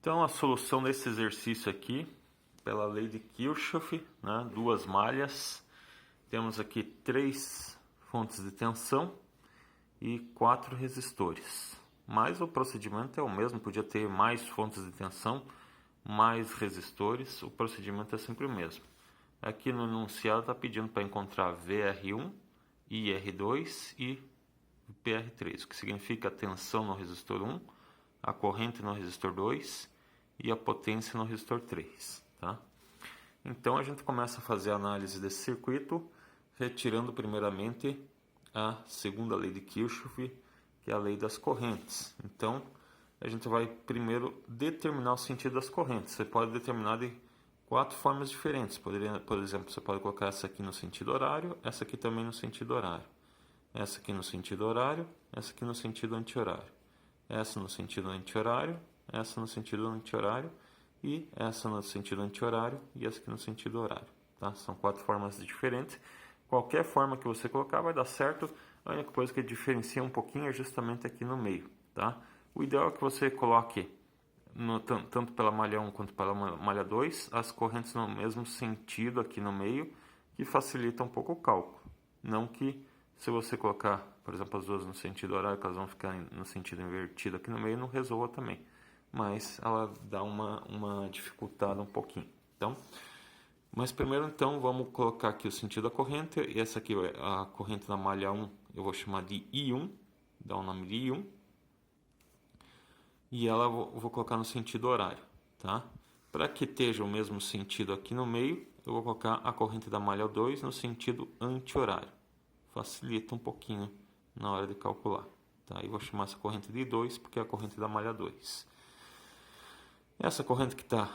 Então, a solução desse exercício aqui, pela lei de Kirchhoff, né, duas malhas, temos aqui 3 fontes de tensão e 4 resistores. Mas o procedimento é o mesmo, podia ter mais fontes de tensão, mais resistores, o procedimento é sempre o mesmo. Aqui no enunciado está pedindo para encontrar VR1, IR2 e PR3, o que significa a tensão no resistor 1, a corrente no resistor 2 e a potência no resistor 3. Tá? Então a gente começa a fazer a análise desse circuito, retirando primeiramente a segunda lei de Kirchhoff, que é a lei das correntes. Então a gente vai primeiro determinar o sentido das correntes. Você pode determinar de 4 formas diferentes. Por exemplo, você pode colocar essa aqui no sentido horário, essa aqui também no sentido horário, essa aqui no sentido horário, essa aqui no sentido anti-horário, essa no sentido anti-horário, essa no sentido anti-horário e essa no sentido anti-horário e essa aqui no sentido horário. Tá? São 4 formas diferentes. Qualquer forma que você colocar vai dar certo. A única coisa que diferencia um pouquinho é justamente aqui no meio. Tá? O ideal é que você coloque tanto pela malha 1 quanto pela malha 2 as correntes no mesmo sentido aqui no meio, que facilita um pouco o cálculo. Não que se você colocar, por exemplo, as duas no sentido horário, que elas vão ficar no sentido invertido aqui no meio, não resolva também. Mas ela dá uma dificultada um pouquinho. Então, mas primeiro então vamos colocar aqui o sentido da corrente. E essa aqui é a corrente na malha 1, eu vou chamar de I1, dá o nome de I1. E ela eu vou colocar no sentido horário, tá? Para que esteja o mesmo sentido aqui no meio, eu vou colocar a corrente da malha 2 no sentido anti-horário. Facilita um pouquinho na hora de calcular, tá? E vou chamar essa corrente de 2 porque é a corrente da malha 2. Essa corrente que está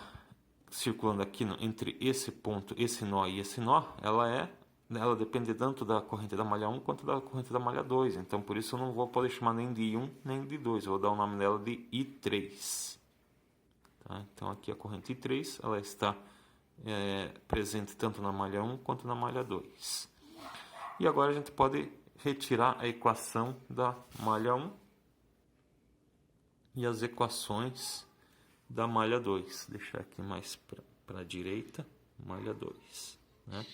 circulando aqui entre esse ponto, esse nó e esse nó, ela depende tanto da corrente da malha 1 quanto da corrente da malha 2. Então, por isso eu não vou poder chamar nem de I1 nem de I2. Eu vou dar o nome dela de I3. Tá? Então, aqui a corrente I3 ela está presente tanto na malha 1 quanto na malha 2. E agora a gente pode retirar a equação da malha 1 e as equações da malha 2. Deixar aqui mais para a direita, malha 2. Né?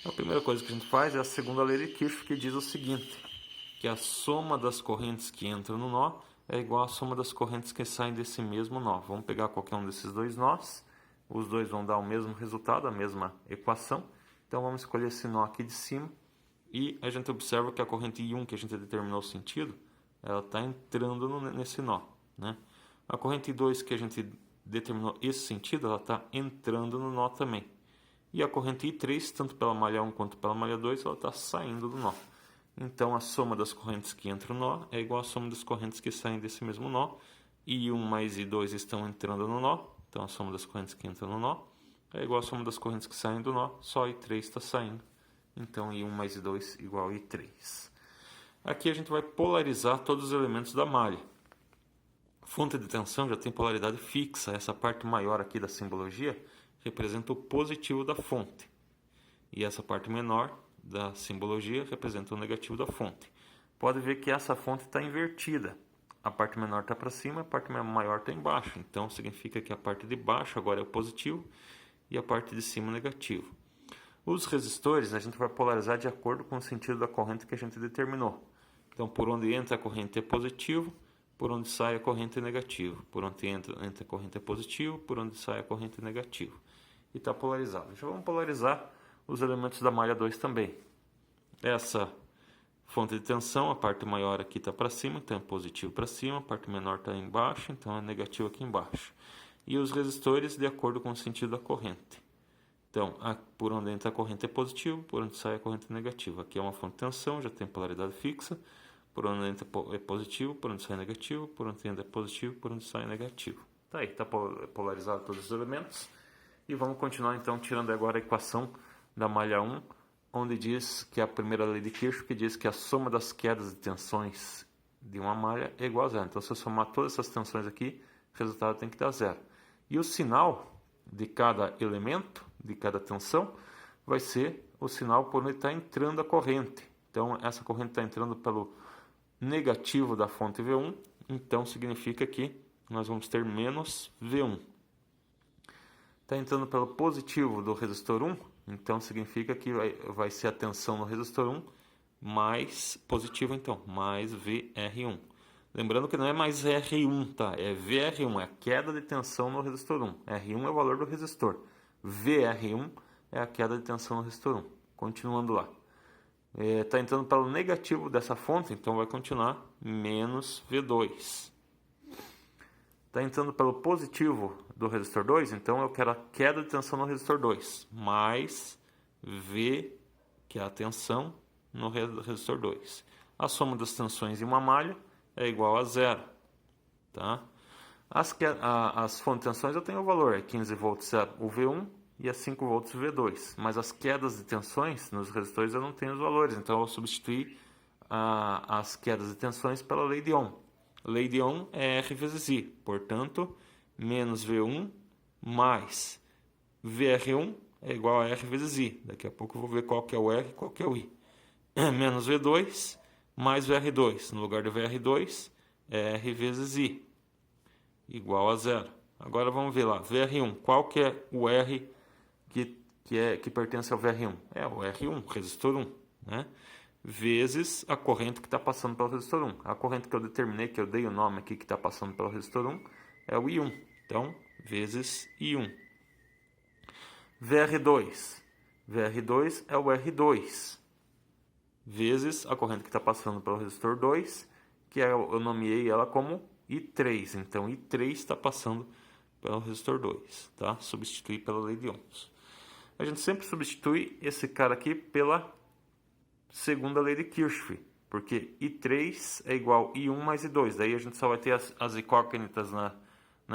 A primeira coisa que a gente faz é a segunda lei de Kirchhoff, que diz o seguinte, que a soma das correntes que entram no nó é igual à soma das correntes que saem desse mesmo nó. Vamos pegar qualquer um desses dois nós, os dois vão dar o mesmo resultado, a mesma equação. Então vamos escolher esse nó aqui de cima e a gente observa que a corrente I1, que a gente determinou o sentido, ela está entrando nesse nó. Né? A corrente I2, que a gente determinou esse sentido, ela está entrando no nó também. E a corrente I3, tanto pela malha 1 quanto pela malha 2, ela está saindo do nó. Então, a soma das correntes que entram no nó é igual à soma das correntes que saem desse mesmo nó. I1 mais I2 estão entrando no nó. Então, a soma das correntes que entram no nó é igual à soma das correntes que saem do nó. Só I3 está saindo. Então, I1 mais I2 igual a I3. Aqui a gente vai polarizar todos os elementos da malha. Fonte de tensão já tem polaridade fixa. Essa parte maior aqui da simbologia representa o positivo da fonte. E essa parte menor da simbologia representa o negativo da fonte. Pode ver que essa fonte está invertida. A parte menor está para cima, a parte maior está embaixo. Então significa que a parte de baixo agora é o positivo e a parte de cima o negativo. Os resistores a gente vai polarizar de acordo com o sentido da corrente que a gente determinou. Então por onde entra a corrente é positivo, por onde sai a corrente é negativo. Por onde entra a corrente é positivo, por onde sai a corrente é negativo. E está polarizado. Já vamos polarizar os elementos da malha 2 também. Essa fonte de tensão, a parte maior aqui está para cima, então é positivo para cima, a parte menor está embaixo, então é negativo aqui embaixo. E os resistores de acordo com o sentido da corrente. Então, por onde entra a corrente é positivo, por onde sai a corrente é negativa. Aqui é uma fonte de tensão, já tem polaridade fixa. Por onde entra é positivo, por onde sai é negativo, por onde entra é positivo, por onde sai é negativo. Tá aí, está polarizado todos os elementos. E vamos continuar então tirando agora a equação da malha 1, onde diz que a primeira lei de Kirchhoff, que diz que a soma das quedas de tensões de uma malha é igual a zero. Então se eu somar todas essas tensões aqui, o resultado tem que dar zero. E o sinal de cada elemento, de cada tensão, vai ser o sinal por onde está entrando a corrente. Então essa corrente está entrando pelo negativo da fonte V1, então significa que nós vamos ter menos V1. Está entrando pelo positivo do resistor 1, então significa que vai ser a tensão no resistor 1 mais positivo, então, mais VR1. Lembrando que não é mais R1, tá? É VR1, é a queda de tensão no resistor 1. R1 é o valor do resistor. VR1 é a queda de tensão no resistor 1. Continuando lá. Está entrando pelo negativo dessa fonte, então vai continuar menos V2. Está entrando pelo positivo do resistor 2, então eu quero a queda de tensão no resistor 2, mais V, que é a tensão, no resistor 2. A soma das tensões em uma malha é igual a zero. Tá? As fontes de tensões eu tenho o valor, é 15 volts o V1 e a 5 volts o V2. Mas as quedas de tensões nos resistores eu não tenho os valores, então eu vou substituir as quedas de tensões pela lei de Ohm. Lei de Ohm é R vezes I, portanto, menos V1 mais VR1 é igual a R vezes I. Daqui a pouco eu vou ver qual que é o R e qual que é o I. Menos V2 mais VR2. No lugar do VR2 é R vezes I, igual a zero. Agora vamos ver lá, VR1, qual que é o R que pertence ao VR1? É o R1, resistor 1, né? Vezes a corrente que está passando pelo resistor 1. A corrente que eu determinei, que eu dei o nome aqui, que está passando pelo resistor 1, é o I1. Então, vezes I1. VR2. VR2 é o R2. Vezes a corrente que está passando pelo resistor 2, que eu nomeei ela como I3. Então, I3 está passando pelo resistor 2. Tá? Substituir pela lei de Ohms. A gente sempre substitui esse cara aqui pela segunda lei de Kirchhoff, porque I3 é igual a I1 mais I2. Daí a gente só vai ter as incógnitas na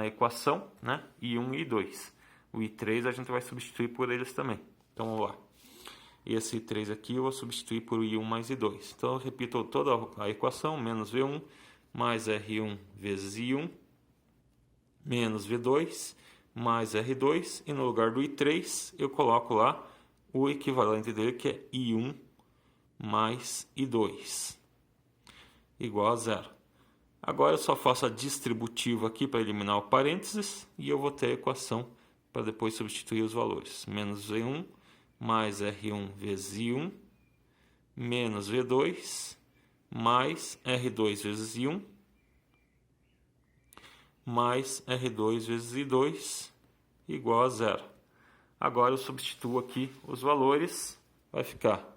equação, né? I1 e I2. O I3 a gente vai substituir por eles também. Então vamos lá. Esse I3 aqui eu vou substituir por I1 mais I2. Então eu repito toda a equação, menos V1 mais R1 vezes I1 menos V2 mais R2. E no lugar do I3 eu coloco lá o equivalente dele, que é I1 mais I2, igual a zero. Agora eu só faço a distributiva aqui para eliminar o parênteses e eu vou ter a equação para depois substituir os valores. Menos V1 mais R1 vezes I1 menos V2 mais R2 vezes I1 mais R2 vezes I2 igual a zero. Agora eu substituo aqui os valores, vai ficar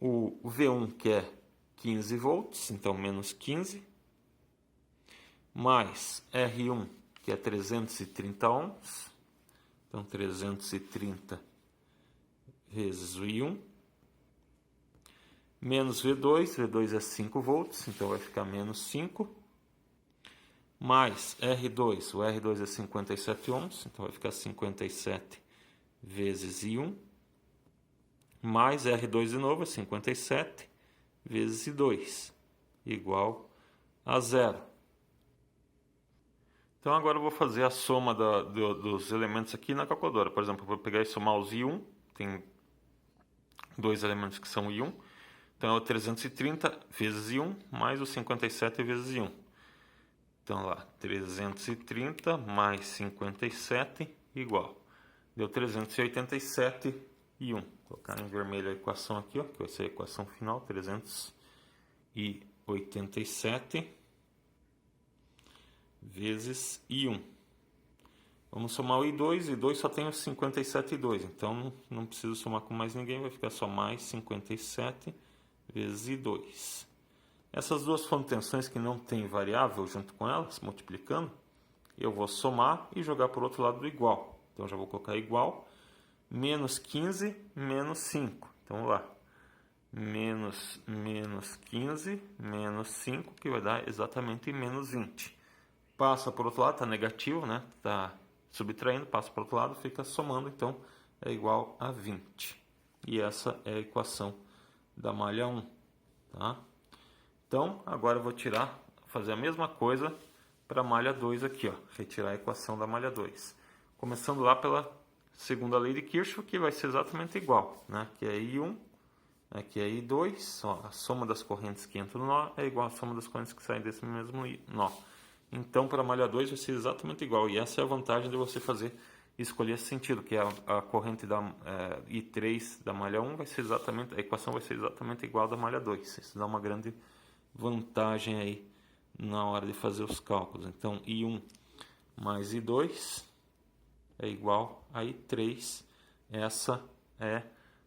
o V1, que é 15 volts, então menos 15, mais R1, que é 330 ohms, então 330 vezes o I1, menos V2, V2 é 5 volts, então vai ficar menos 5, mais R2, o R2 é 57 ohms, então vai ficar 57 vezes I1, mais R2 de novo é 57 vezes I2, igual a zero. Então agora eu vou fazer a soma dos elementos aqui na calculadora. Por exemplo, eu vou pegar e somar os I1, tem dois elementos que são I1, então é o 330 vezes I1 mais o 57 vezes I1. Então lá, 330 mais 57 igual. Deu 387 I1. Vou colocar em vermelho a equação aqui, ó, que vai ser a equação final, 387 vezes I1. Vamos somar o I2, I2 só tem os 57 e 2, então não preciso somar com mais ninguém, vai ficar só mais 57 vezes I2. Essas duas fontes de tensões que não tem variável junto com elas, multiplicando, eu vou somar e jogar por outro lado do igual. Então já vou colocar igual, menos 15, menos 5. Então vamos lá, menos 15, menos 5, que vai dar exatamente menos 20. Passa por outro lado, está negativo, né? Está subtraindo, passa por outro lado, fica somando, então é igual a 20. E essa é a equação da malha 1, tá? Então, agora eu vou fazer a mesma coisa para a malha 2 aqui, ó, retirar a equação da malha 2. Começando lá pela segunda lei de Kirchhoff, que vai ser exatamente igual, né? Que é I1, aqui é I2, ó, a soma das correntes que entram no nó é igual à soma das correntes que saem desse mesmo nó. Então, para a malha 2 vai ser exatamente igual. E essa é a vantagem de você escolher esse sentido, que é a corrente da I3 da malha 1 vai ser exatamente, a equação vai ser exatamente igual à da malha 2. Isso dá uma grande vantagem aí na hora de fazer os cálculos. Então, I1 mais I2 é igual a I3. Essa é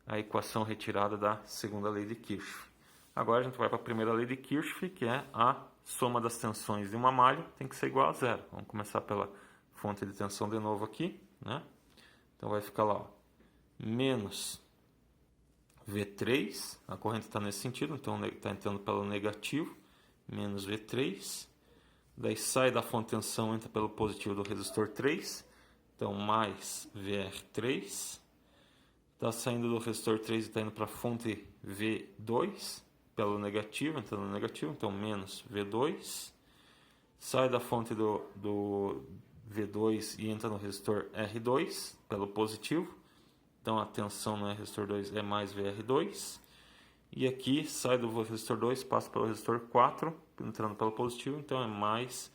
a equação retirada da segunda lei de Kirchhoff. Agora a gente vai para a primeira lei de Kirchhoff, que é a soma das tensões de uma malha tem que ser igual a zero. Vamos começar pela fonte de tensão de novo aqui, né? Então vai ficar lá, ó, menos V3, a corrente está nesse sentido, então está entrando pelo negativo, menos V3. Daí sai da fonte de tensão, entra pelo positivo do resistor 3, então mais VR3. Está saindo do resistor 3 e está indo para a fonte V2, pelo negativo, entrando no negativo, então menos V2. Sai da fonte do V2 e entra no resistor R2, pelo positivo. Então a tensão no resistor 2 é mais VR2. E aqui sai do resistor 2, passa pelo resistor 4, entrando pelo positivo, então é mais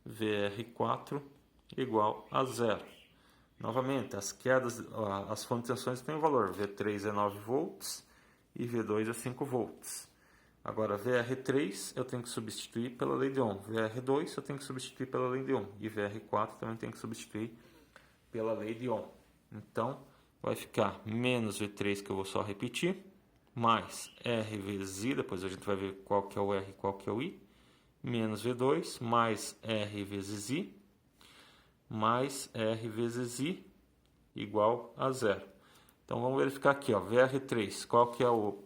VR4 igual a zero. Novamente, as fontes de tensões têm um valor, V3 é 9 volts e V2 é 5 volts. Agora, VR3 eu tenho que substituir pela lei de Ohm, VR2 eu tenho que substituir pela lei de Ohm e VR4 também tenho que substituir pela lei de Ohm. Então, vai ficar menos V3, que eu vou só repetir, mais R vezes I, depois a gente vai ver qual que é o R e qual que é o I, menos V2, mais R vezes I, mais R vezes I igual a zero. Então vamos verificar aqui, ó, VR3, qual que é o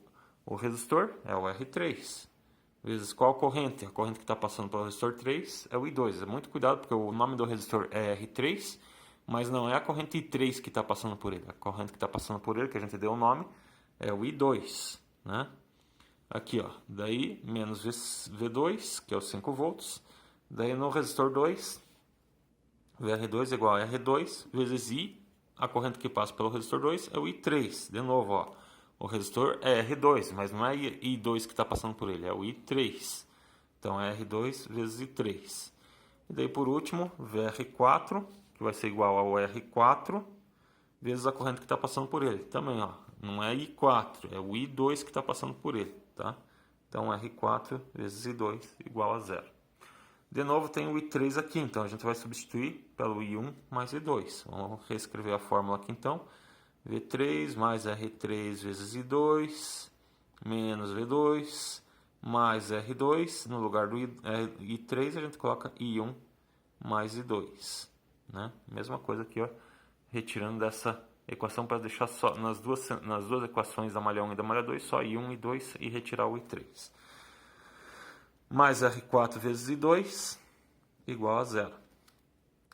resistor? É o R3. Vezes qual corrente? A corrente que está passando pelo resistor 3 é o I2. É muito cuidado porque o nome do resistor é R3, mas não é a corrente I3 que está passando por ele. A corrente que está passando por ele, que a gente deu o nome, é o I2, né? Aqui, ó, daí menos V2, que é os 5 volts. Daí no resistor 2, VR2 igual a R2 vezes I, a corrente que passa pelo resistor 2 é o I3. De novo, ó, o resistor é R2, mas não é I2 que está passando por ele, é o I3. Então é R2 vezes I3. E daí por último, VR4, que vai ser igual ao R4 vezes a corrente que está passando por ele. Também, ó, não é I4, é o I2 que está passando por ele, tá? Então R4 vezes I2 igual a zero. De novo tem o I3 aqui, então a gente vai substituir pelo I1 mais I2. Vamos reescrever a fórmula aqui então. V3 mais R3 vezes I2, menos V2, mais R2. No lugar do I3 a gente coloca I1 mais I2. Né? Mesma coisa aqui, ó, retirando dessa equação para deixar só nas duas equações da malha 1 e da malha 2, só I1 e I2 e retirar o I3. Mais R4 vezes I2 igual a zero.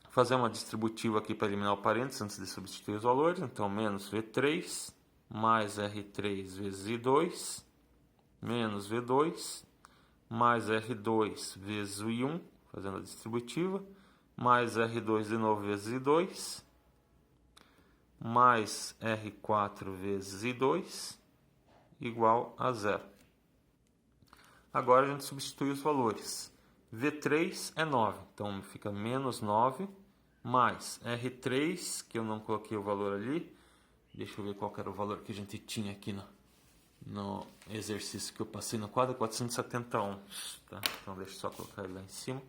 Fazer uma distributiva aqui para eliminar o parênteses antes de substituir os valores. Então, menos V3 mais R3 vezes I2 menos V2 mais R2 vezes o I1, fazendo a distributiva, mais R2 de novo vezes I2 mais R4 vezes I2 igual a zero. Agora a gente substitui os valores. V3 é 9, então fica menos 9, mais R3, que eu não coloquei o valor ali. Deixa eu ver qual era o valor que a gente tinha aqui no exercício que eu passei no quadro, 470 ohms. Tá? Então deixa eu só colocar ele lá em cima,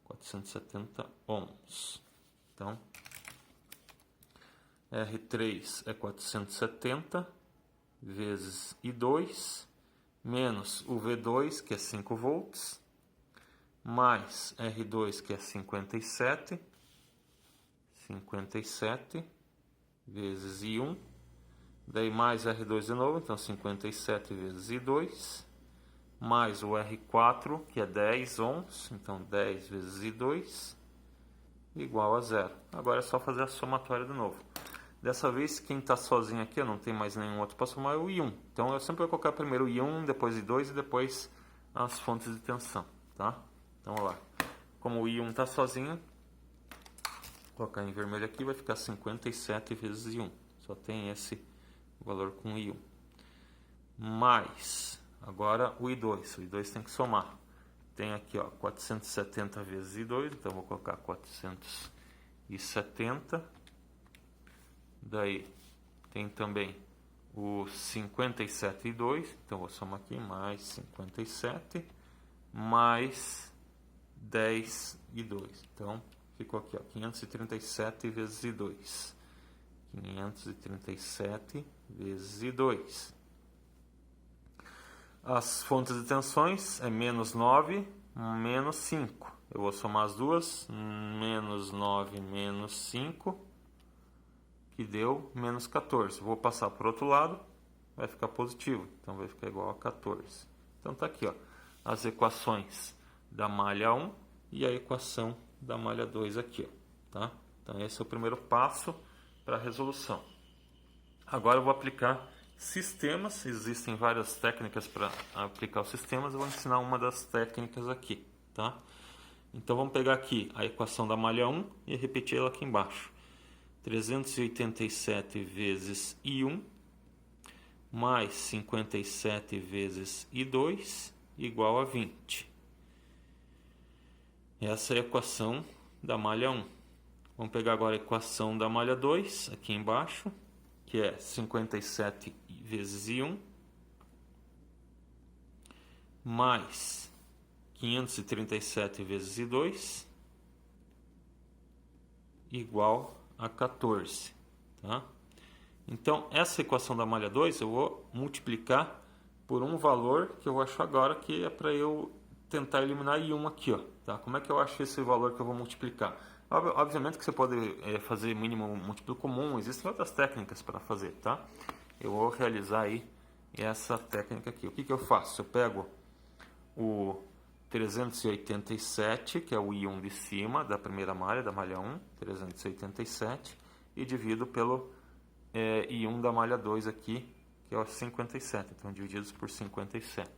470 ohms. Então, R3 é 470 vezes I2, menos o V2, que é 5 volts, mais R2, que é 57 vezes I1, daí mais R2 de novo, então 57 vezes I2, mais o R4, que é 10 ohms, então 10 vezes I2, igual a zero. Agora é só fazer a somatória de novo. Dessa vez, quem está sozinho aqui, não tem mais nenhum outro para somar, é o I1. Então, eu sempre vou colocar primeiro o I1, depois I2 e depois as fontes de tensão, tá? Então, vamos lá. Como o I1 está sozinho, vou colocar em vermelho aqui, vai ficar 57 vezes I1. Só tem esse valor com I1. Mais, agora o I2. O I2 tem que somar. tem aqui, ó, 470 vezes I2, então vou colocar 470. Daí tem também o 57 I2, então vou somar aqui, mais 57, mais 10 I2. Então ficou aqui, ó, 537 vezes I2. 537 vezes I2. As fontes de tensões é menos 9, menos 5. Eu vou somar as duas, menos 9, menos 5, que deu menos 14. Vou passar para o outro lado, vai ficar positivo, então vai ficar igual a 14. Então tá aqui, ó, as equações da malha 1 e a equação da malha 2 aqui, ó, tá? Então esse é o primeiro passo para a resolução. Agora eu vou aplicar sistemas. Existem várias técnicas para aplicar os sistemas. Eu vou ensinar uma das técnicas aqui, tá? Então vamos pegar aqui a equação da malha 1 e repetir ela aqui embaixo. 387 vezes I1 mais 57 vezes I2 igual a 20. Essa é a equação da malha 1. Vamos pegar agora a equação da malha 2 aqui embaixo, que é 57 vezes I1 mais 537 vezes I2 igual a 14, tá? Então, essa equação da malha 2 eu vou multiplicar por um valor que eu acho agora, que é para eu tentar eliminar I1 aqui, ó, tá? Como é que eu acho esse valor que eu vou multiplicar? Obviamente que você pode fazer mínimo múltiplo comum, existem outras técnicas para fazer, tá? Eu vou realizar aí essa técnica aqui. O que eu faço? Eu pego o 387, que é o I1 de cima da primeira malha, da malha 1, 387, e divido pelo I1 da malha 2 aqui, que é o 57, então divididos por 57.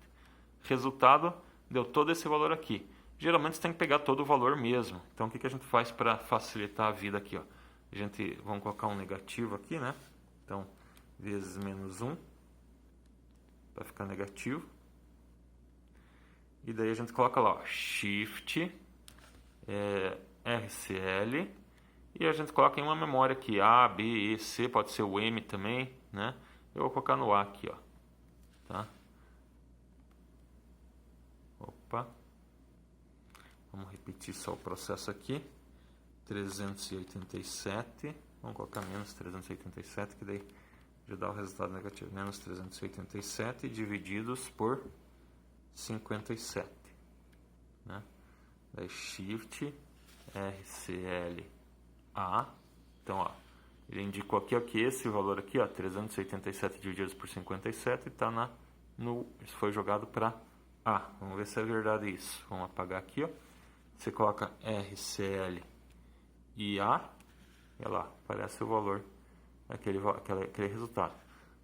Resultado, deu todo esse valor aqui. Geralmente você tem que pegar todo o valor mesmo. Então o que a gente faz para facilitar a vida aqui, ó? Vamos colocar um negativo aqui, né? Então, vezes menos 1, para ficar negativo. E daí a gente coloca lá, ó, Shift, RCL, e a gente coloca em uma memória aqui, A, B, E, C, pode ser o M também, né? Eu vou colocar no A aqui, ó, tá? Opa. Vamos repetir só o processo aqui. 387, vamos colocar menos 387, que daí já dá o resultado negativo. Menos 387 divididos por 57, né? Daí Shift, RCL, A. Então, ó, ele indicou aqui, ó, que esse valor aqui, ó, 387 divididos por 57, está foi jogado para A. Vamos ver se é verdade isso. Vamos apagar aqui, ó. Você coloca RCL e A, e olha lá, aparece o valor, aquele resultado.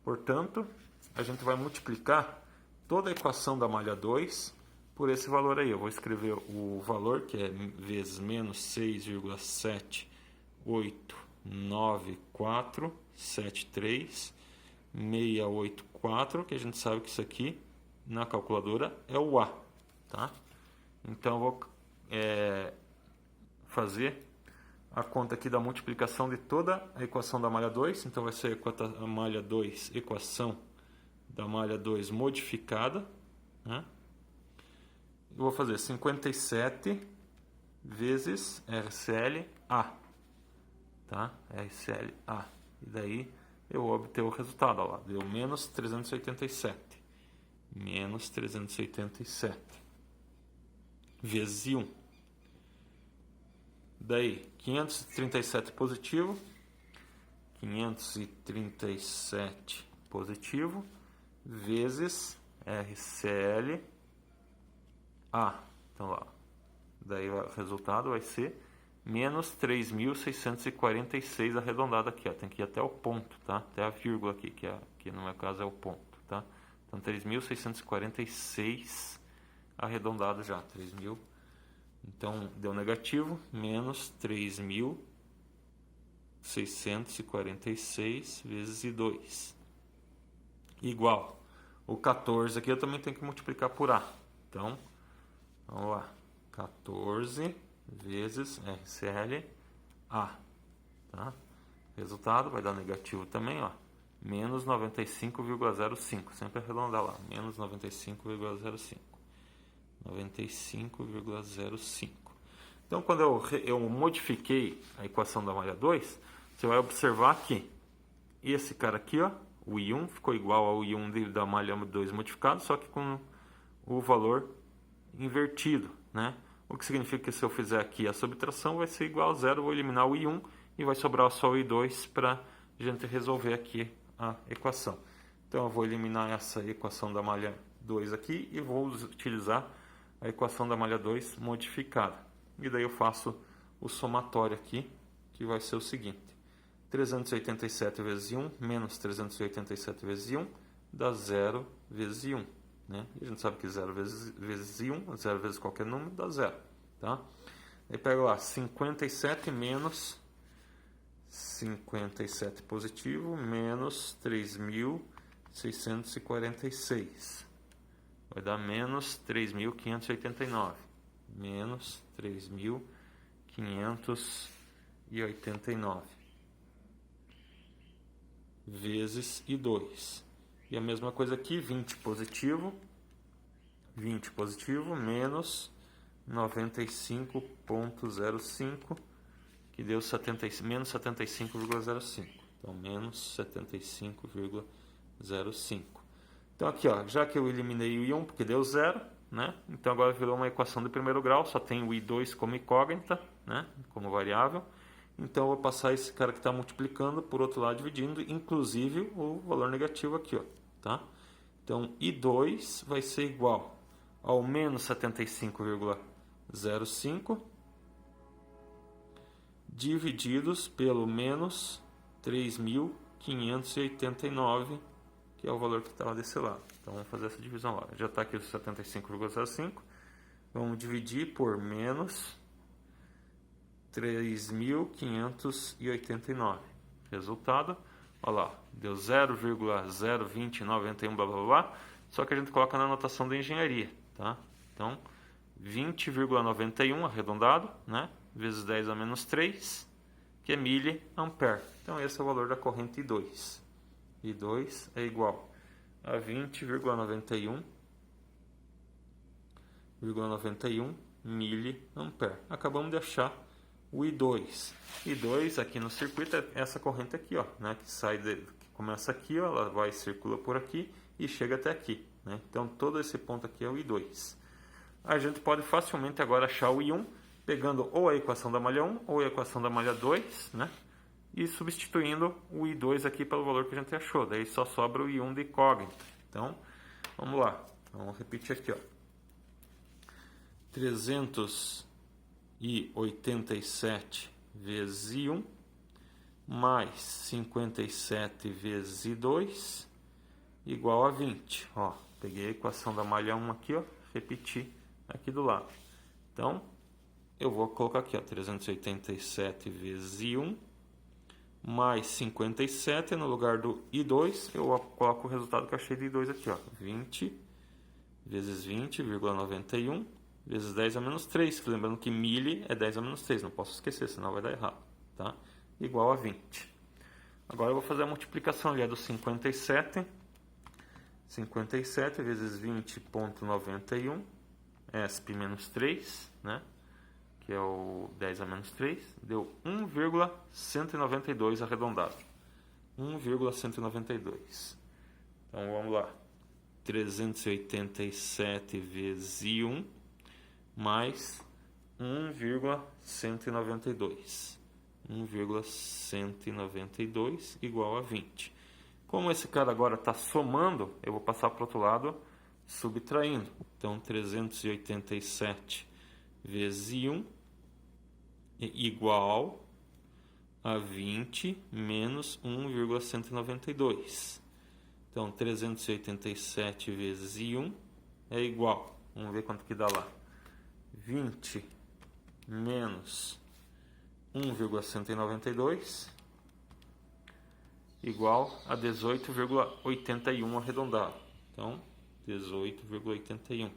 Portanto, a gente vai multiplicar toda a equação da malha 2 por esse valor aí. Eu vou escrever o valor, que é vezes menos 6,789473684, que a gente sabe que isso aqui na calculadora é o A, tá? Então eu vou fazer a conta aqui da multiplicação de toda a equação da malha 2. Então vai ser a malha 2, equação da malha 2 modificada, né? Eu vou fazer 57 vezes RCLA, tá? RCLA. E daí eu vou obter o resultado, ó lá, deu menos 387. Menos 387 vezes I1. Daí 537 positivo, 537 positivo vezes RCL A. Então lá, daí o resultado vai ser menos 3.646 arredondado aqui, ó. Tem que ir até o ponto, tá? Até a vírgula aqui, que no meu caso é o ponto, tá? Então 3.646 arredondado já, 3.000. Então deu negativo, menos 3.646 vezes I2 igual. O 14 aqui eu também tenho que multiplicar por A. Então Vamos lá. 14 vezes RCLA. Tá? Resultado vai dar negativo também, ó. Menos 95,05. Sempre arredondar lá. Menos 95,05. 95,05. Então, quando eu modifiquei a equação da malha 2, você vai observar que esse cara aqui, ó, o I1, ficou igual ao I1 da malha 2 modificado, só que com o valor invertido, né? O que significa que se eu fizer aqui a subtração vai ser igual a zero, eu vou eliminar o I1 e vai sobrar só o I2 para a gente resolver aqui a equação. Então eu vou eliminar essa equação da malha 2 aqui e vou utilizar a equação da malha 2 modificada. E daí eu faço o somatório aqui, que vai ser o seguinte. 387 vezes I1 menos 387 vezes I1 dá 0 vezes I1. Né? E a gente sabe que 0 vezes I1, 0 vezes qualquer número, dá 0. Tá? Aí pego lá 57 menos 57 positivo menos 3.646. Vai dar menos 3.589. Menos 3.589. Vezes I2. E a mesma coisa aqui, 20 positivo menos 95,05, que deu menos 75,05. Então, menos 75,05. Então, aqui, ó, já que eu eliminei o I1, porque deu 0, né? Então, agora virou uma equação de primeiro grau, só tem o I2 como incógnita, né? Como variável. Então, eu vou passar esse cara que está multiplicando, por outro lado, dividindo, inclusive o valor negativo aqui, ó. Tá? Então, I2 vai ser igual ao menos 75,05 divididos pelo menos 3.589, que é o valor que estava desse lado. Então, vamos fazer essa divisão lá. Já está aqui o 75,05. Vamos dividir por menos 3.589. Resultado, olha lá, deu 0,02091, blá blá blá, só que a gente coloca na anotação da engenharia, tá? Então, 20,91 arredondado, né? Vezes 10 a menos 3, que é miliampere. Então, esse é o valor da corrente I2. I2 é igual a 20,91 miliampere. Acabamos de achar o I2. I2 aqui no circuito é essa corrente aqui, ó, né, que que começa aqui, ó, ela vai circula por aqui e chega até aqui, né? Então todo esse ponto aqui é o I2. A gente pode facilmente agora achar o I1 pegando ou a equação da malha 1 ou a equação da malha 2, né? E substituindo o I2 aqui pelo valor que a gente achou. Daí só sobra o I1 de incógnita. Então, vamos lá. Vamos repetir aqui, ó. 387 vezes I1 mais 57 vezes I2 igual a 20. Ó, peguei a equação da malha 1 aqui, ó, repeti aqui do lado. Então, eu vou colocar aqui, ó, 387 vezes I1 mais 57 no lugar do I2, eu coloco o resultado que eu achei de I2 aqui, ó, 20 vezes 20,91 vezes 10 a menos 3, que lembrando que mili é 10 a menos 3, não posso esquecer, senão vai dar errado, tá? Igual a 20. Agora eu vou fazer a multiplicação ali, do 57 vezes 20,91, ESP menos 3, né? Que é o 10 a menos 3, deu 1,192 arredondado. 1,192. Então vamos lá. 387 vezes I1 mais 1,192. 1,192 igual a 20. Como esse cara agora está somando, eu vou passar para o outro lado subtraindo. Então 387 vezes I1 é igual a 20 menos 1,192. Então, 387 vezes I1 é igual. Vamos ver quanto que dá lá. 20 menos 1,192 igual a 18,81 arredondado. Então, 18,81.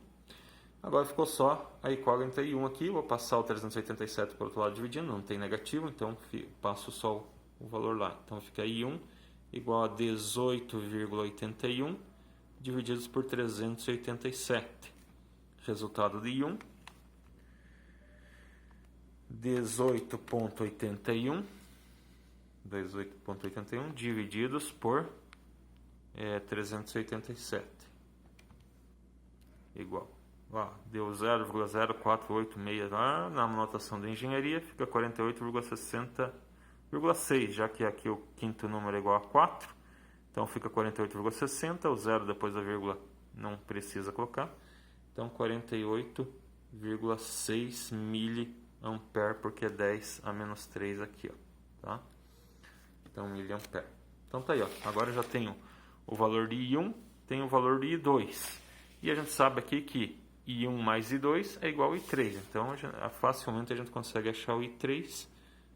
Agora ficou só a incógnita I1 aqui, vou passar o 387 para o outro lado dividindo, não tem negativo, então passo só o valor lá. Então fica I1 igual a 18,81 divididos por 387. Resultado de I1, 18,81 divididos por 387 igual. Deu 0,0486 lá na anotação da engenharia, fica 48,60,6, já que aqui o quinto número é igual a 4, então fica 48,60, o zero depois da vírgula não precisa colocar, então 48,6 miliampere, porque é 10 a menos 3 aqui, ó, tá? Então miliampere. Então tá aí, ó. Agora eu já tenho o valor de I1, tenho o valor de I2, e a gente sabe aqui que I1 mais I2 é igual a I3. Então, facilmente a gente consegue achar o I3,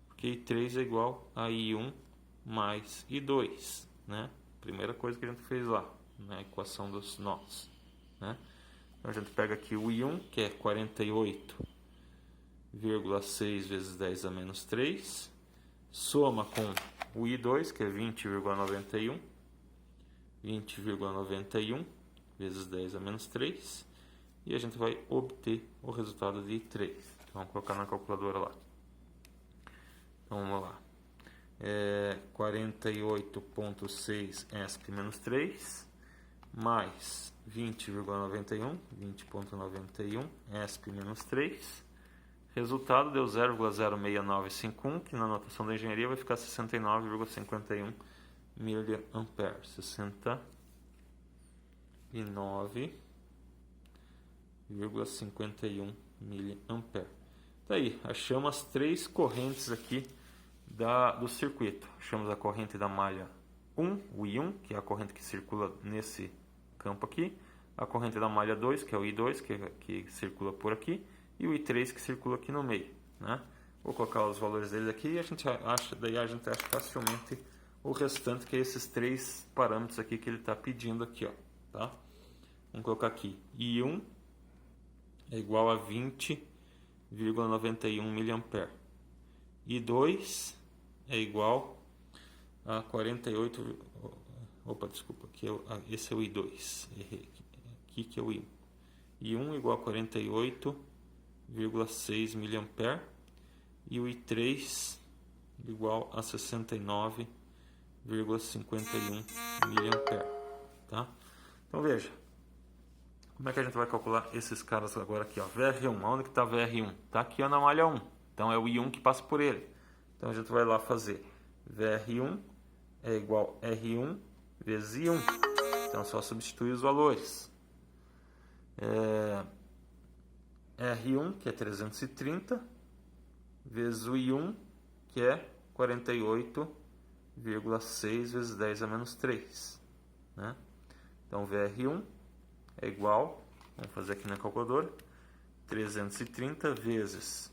porque I3 é igual a I1 mais I2, né? Primeira coisa que a gente fez lá, na equação dos nós, né? Então, a gente pega aqui o I1, que é 48,6 vezes 10 a menos 3, soma com o I2, que é 20,91 vezes 10 a menos 3, e a gente vai obter o resultado de I3. Então, vamos colocar na calculadora lá. Então, vamos lá. 48,6 ESP menos 3, mais 20,91 ESP menos 3. Resultado deu 0,06951, que na notação da engenharia vai ficar 69,51 miliampere. 69,51 miliampere. Daí, achamos as três correntes aqui do circuito. Achamos a corrente da malha 1, o I1, que é a corrente que circula nesse campo aqui. A corrente da malha 2, que é o I2, que circula por aqui. E o I3, que circula aqui no meio, né? Vou colocar os valores deles aqui e a gente acha facilmente o restante, que é esses três parâmetros aqui que ele está pedindo aqui, ó, tá? Vamos colocar aqui, I1 é igual a 20,91 miliampere. I2 é igual a 48... Opa, desculpa, esse é o I2. Errei aqui que é o I1. I1 é igual a 48,6 miliampere. E o I3 igual a 69,51 miliampere. Tá? Então veja. Como é que a gente vai calcular esses caras agora aqui, ó? VR1, onde que está VR1? Está aqui, ó, na malha 1. Então é o I1 que passa por ele. Então a gente vai lá fazer VR1 é igual a R1 vezes I1. Então é só substituir os valores. R1, que é 330, vezes o I1, que é 48,6 vezes 10 a menos 3. Né? Então VR1 é igual, vamos fazer aqui na calculadora, 330 vezes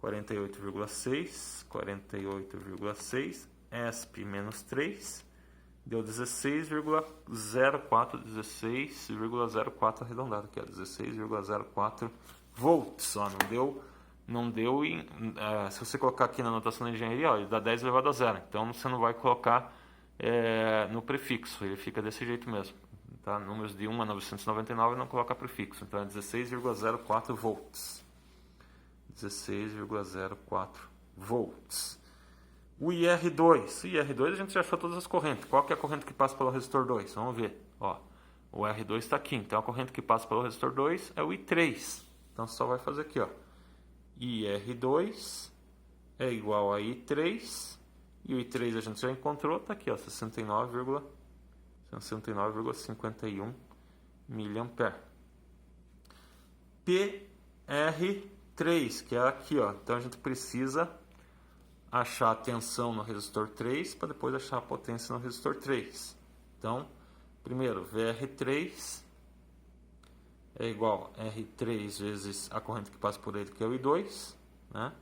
48,6, ESP menos 3, deu 16,04 arredondado aqui, 16,04 volts, ó, não deu se você colocar aqui na notação da engenharia, ó, ele dá 10 elevado a 0, então você não vai colocar no prefixo, ele fica desse jeito mesmo. Tá? Números de 1 a 999 não coloca prefixo, então é 16,04 volts. 16,04 volts. O IR2 a gente já achou todas as correntes. Qual que é a corrente que passa pelo resistor 2? Vamos ver. Ó, o R2 está aqui, então a corrente que passa pelo resistor 2 é o I3. Então só vai fazer aqui, ó. IR2 é igual a I3, e o I3 a gente já encontrou, está aqui, ó, 69,51 miliampere. PR3, que é aqui, ó. Então a gente precisa achar a tensão no resistor 3 para depois achar a potência no resistor 3. Então, primeiro, VR3 é igual a R3 vezes a corrente que passa por ele, que é o I2, né?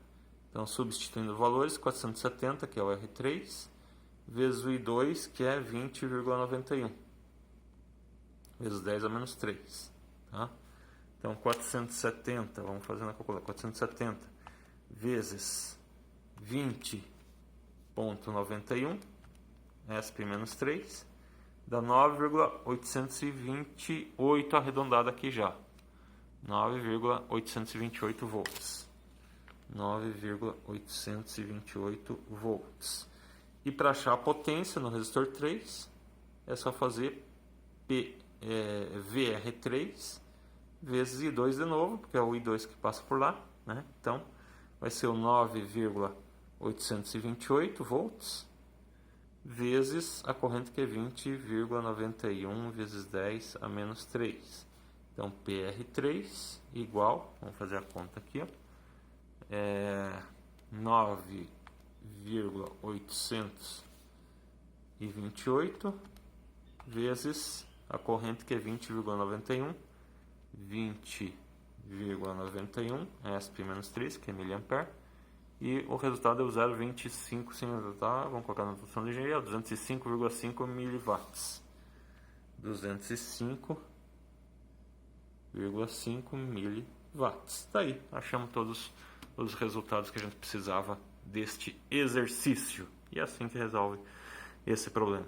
Então, substituindo os valores, 470, que é o R3, vezes o I2, que é 20,91, vezes 10 a menos 3. Tá? Então 470, vamos fazer na calculadora, 470 vezes 20,91, ESP menos 3, dá 9,828 arredondado aqui já. 9,828 volts. 9,828 volts. E para achar a potência no resistor 3, é só fazer VR3 vezes I2 de novo, porque é o I2 que passa por lá, né? Então, vai ser o 9,828 volts vezes a corrente que é 20,91 vezes 10 a menos 3. Então, PR3 igual, vamos fazer a conta aqui, ó, 9,828 vezes a corrente que é 20,91, 20,91, ESP menos 3, que é miliampere, e o resultado é o 0,25, sem resultado, vamos colocar na função de engenharia, 205,5 miliwatts. 205,5 miliwatts. Tá aí, achamos todos os resultados que a gente precisava deste exercício. E é assim que resolve esse problema.